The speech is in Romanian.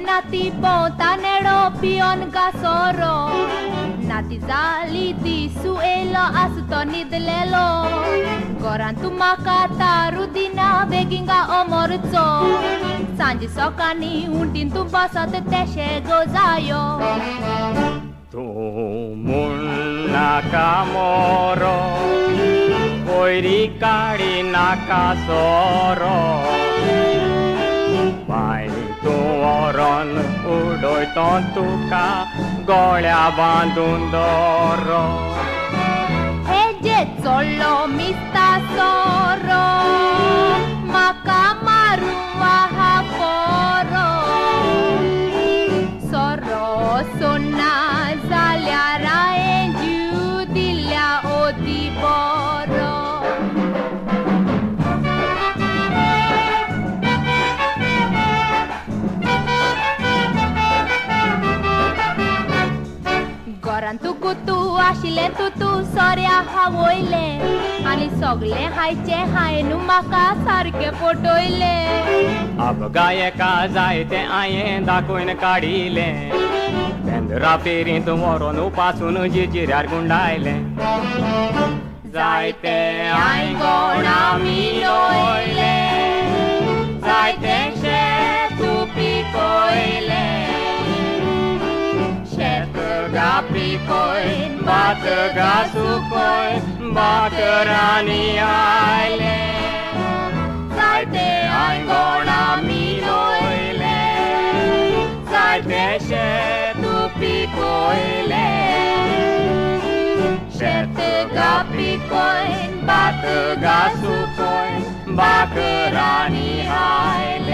nati bonta nero pion gasoro nati zali di suelo asutoni delelo gorantu makata rudina veginga omorzo sanji sokani untin tu basate teshe gozayo tumun nakamoro koiri kari nakasoro Mai tuoron udoi tontuka goळ्या बांधून दोरो Eje solo mista soro maka maru wahaporo soro sonna zalia raenju dilya odiboro Gorantu kutu ashile tutu sorya havoile ani sogle haiche hainu maka sarke potoile अब गायका जायते आये दाखोवन काडिले बेंद्रा फेरीत व्हरून उपासून जिजिऱ्यार गुंडायले जायते आयंगोणा मिलोयले जायते शेत पिकोयले शेत गा पिकोयन भात गा सुकोयन भाकरांनी आयले जायते आयंगोणा मिलोयले जायते शेत पिकोयले शेत गा पिकोयन भात गा सुकोयन भाकरांनी आयले